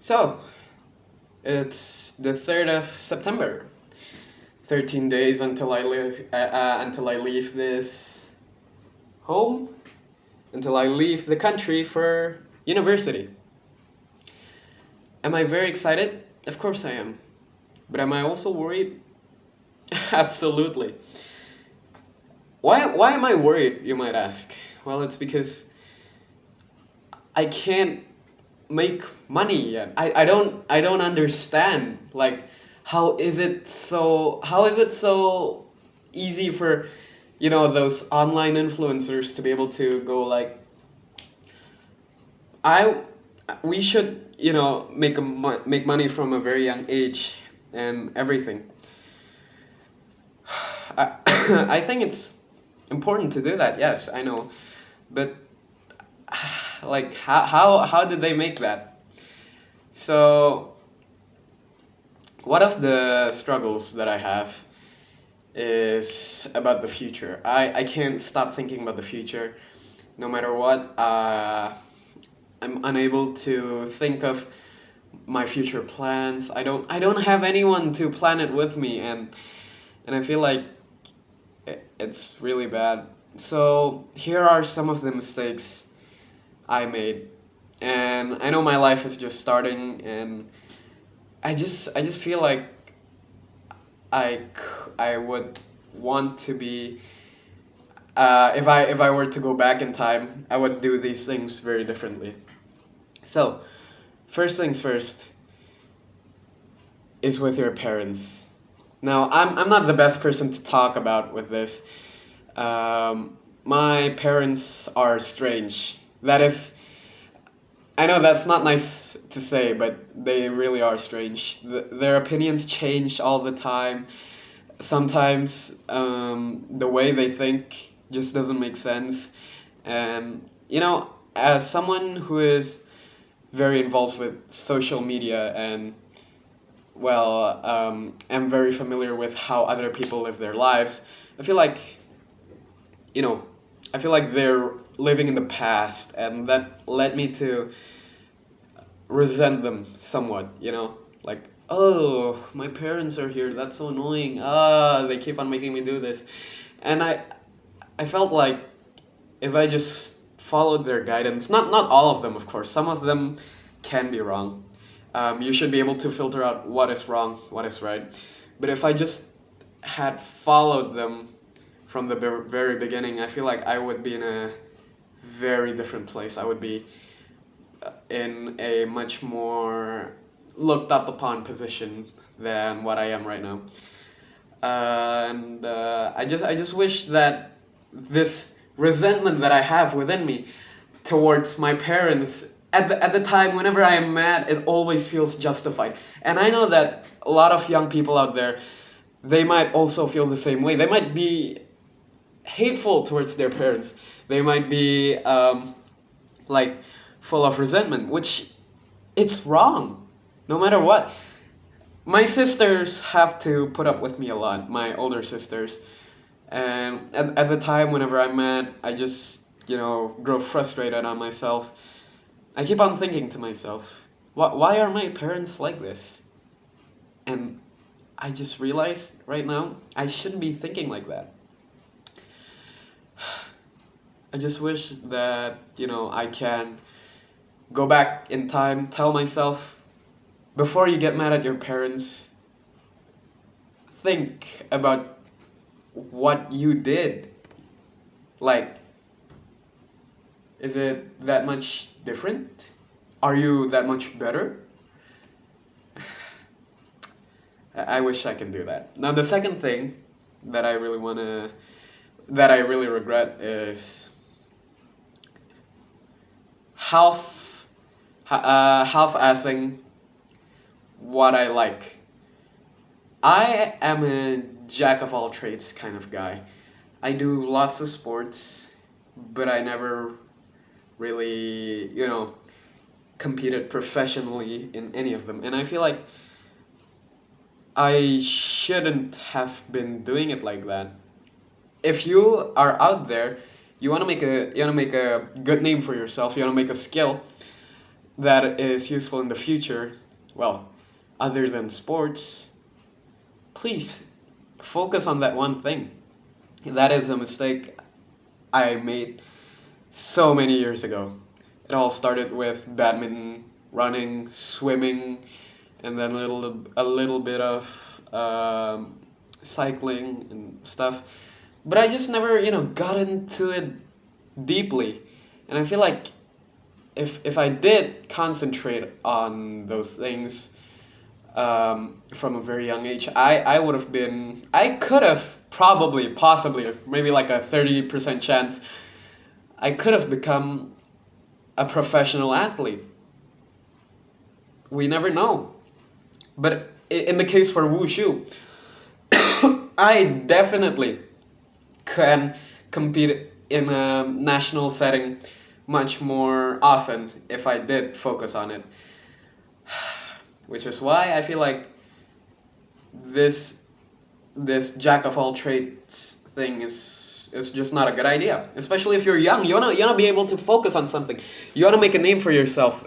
So, it's the 3rd of September. 13 days until I leave this home, until I leave the country for university. Am I very excited? Of course I am. But am I also worried? Absolutely. Why am I worried, you might ask? Well, it's because I can't make money yet. I don't understand like how is it so easy for those online influencers to be able to go like I we should make money from a very young age and everything. I I think it's important to do that. Yes, I know, but like how did they make that? So one of the struggles that I have is about the future. I can't stop thinking about the future. No matter what, I'm unable to think of my future plans. I don't have anyone to plan it with me, and I feel like it's really bad. So here are some of the mistakes I made, and I know my life is just starting, and I just feel like I would want to be if I were to go back in time, I would do these things very differently. So, first things first is with your parents. Now, I'm not the best person to talk about with this. My parents are strange. That is, I know that's not nice to say, but they really are strange. Their opinions change all the time. Sometimes the way they think just doesn't make sense. And, as someone who is very involved with social media and, well, am very familiar with how other people live their lives, I feel like, you know, I feel like they're living in the past, and that led me to resent them somewhat, like, oh, my parents are here, that's so annoying, they keep on making me do this. And I felt like if I just followed their guidance, not all of them, of course, some of them can be wrong. You should be able to filter out what is wrong, what is right. But if I just had followed them from the very beginning, I feel like I would be in a very different place. I would be in a much more looked up upon position than what I am right now. And I just wish that this resentment that I have within me towards my parents at the time whenever I am mad, it always feels justified. And I know that a lot of young people out there, they might also feel the same way. They might be hateful towards their parents. They might be like full of resentment, which it's wrong. No matter what, my sisters have to put up with me a lot. My older sisters, and at the time, whenever I'm mad, I just grow frustrated on myself. I keep on thinking to myself, why are my parents like this? And I just realized right now I shouldn't be thinking like that. I just wish that, I can go back in time, tell myself, before you get mad at your parents, think about what you did. Like, is it that much different? Are you that much better? I wish I can do that. Now, the second thing that I really that I really regret is half, half-assing what I like. I am a jack of all trades kind of guy. I do lots of sports, but I never really, competed professionally in any of them. And I feel like I shouldn't have been doing it like that. If you are out there, you want to make a good name for yourself, you want to make a skill, that is useful in the future, well, other than sports, please focus on that one thing. That is a mistake I made so many years ago. It all started with badminton, running, swimming, and then a little bit of cycling and stuff. But I just never, got into it deeply. And I feel like if I did concentrate on those things from a very young age, I could have probably, possibly, maybe like a 30% chance, I could have become a professional athlete. We never know. But in the case for wushu, I definitely can compete in a national setting much more often if I did focus on it. Which is why I feel like this this jack of all trades thing is just not a good idea. Especially if you're young, you wanna be able to focus on something. You wanna make a name for yourself.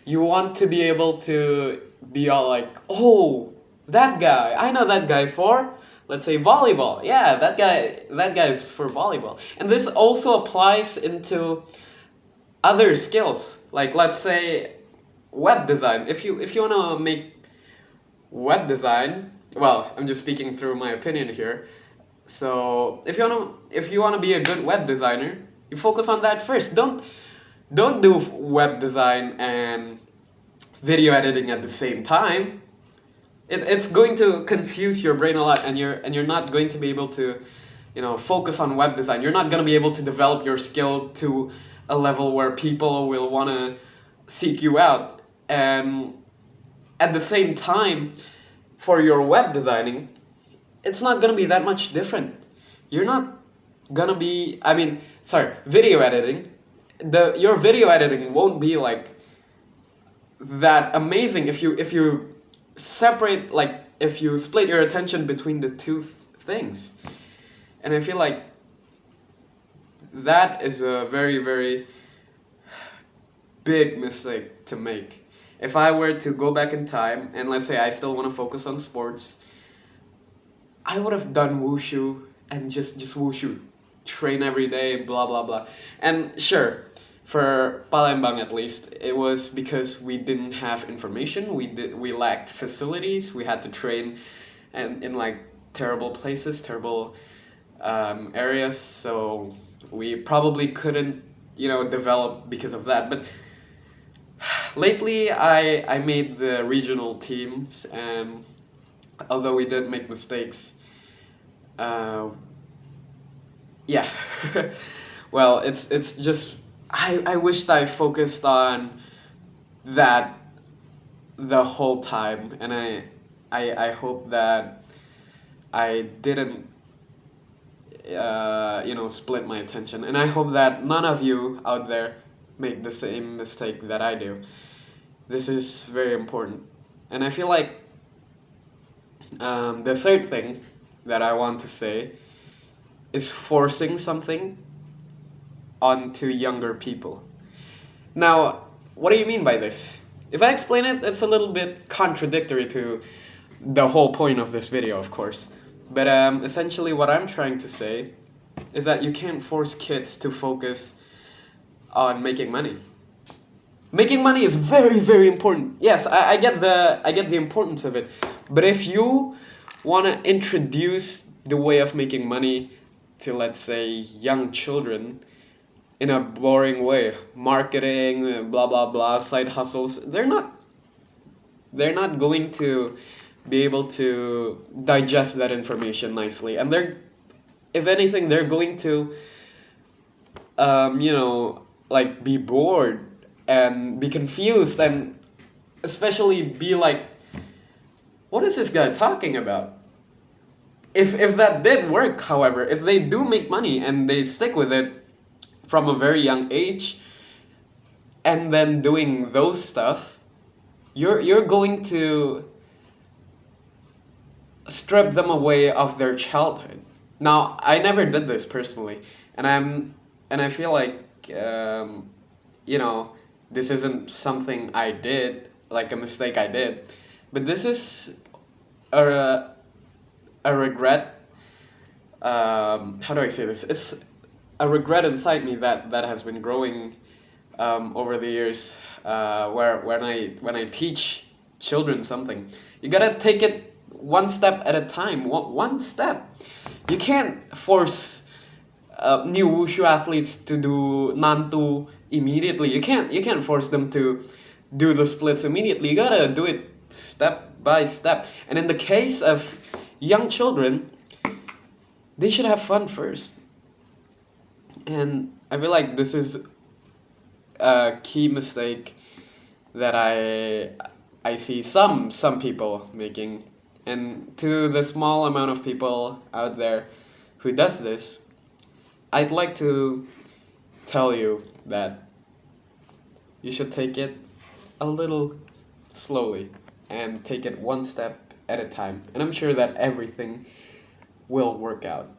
You want to be able to be all like, oh, that guy, I know that guy for, let's say, volleyball. Yeah, that guy is for volleyball. And this also applies into other skills. Like, let's say, web design. If you wanna make web design, well, I'm just speaking through my opinion here. So if you wanna be a good web designer, you focus on that first. Don't do web design and video editing at the same time. It's going to confuse your brain a lot, and you're not going to be able to, focus on web design. You're not going to be able to develop your skill to a level where people will want to seek you out. And at the same time, for your web designing, it's not going to be that much different. You're not going to be, I mean, sorry, video editing. Your video editing won't be like that amazing if you separate, like, if you split your attention between the two things. And I feel like that is a very, very big mistake to make. If I were to go back in time and let's say I still want to focus on sports, I would have done wushu and just wushu, train every day, blah blah blah. And sure, for Palembang at least, it was because we didn't have information. We lacked facilities. We had to train, and in like terrible places, terrible areas. So we probably couldn't, develop because of that. But lately, I made the regional teams, and although we did make mistakes, uh, yeah. Well, it's just I wished I focused on that the whole time, and I hope that I didn't split my attention, and I hope that none of you out there make the same mistake that I do. This is very important, and I feel like the third thing that I want to say is forcing something onto younger people. Now, what do you mean by this? If I explain it, it's a little bit contradictory to the whole point of this video, of course. But essentially, what I'm trying to say is that you can't force kids to focus on making money. Making money is very, very important. Yes, I get the importance of it. But if you want to introduce the way of making money to, let's say, young children in a boring way, marketing, blah blah blah, side hustles, they're not going to be able to digest that information nicely, and if anything, they're going to like be bored and be confused, and especially be like, what is this guy talking about? If that did work, however, if they do make money and they stick with it from a very young age, and then doing those stuff, you're going to strip them away of their childhood. Now, I never did this personally, and I feel like, you know, this isn't something I did, like a mistake I did, but this is a, a regret. How do I say this? It's a regret inside me that has been growing over the years. Where when I teach children something, you gotta take it one step at a time. One step. You can't force new wushu athletes to do nantu immediately. You can't force them to do the splits immediately. You gotta do it step by step. And in the case of young children, they should have fun first. And I feel like this is a key mistake that I see some people making. And to the small amount of people out there who does this, I'd like to tell you that you should take it a little slowly and take it one step at a time. And I'm sure that everything will work out.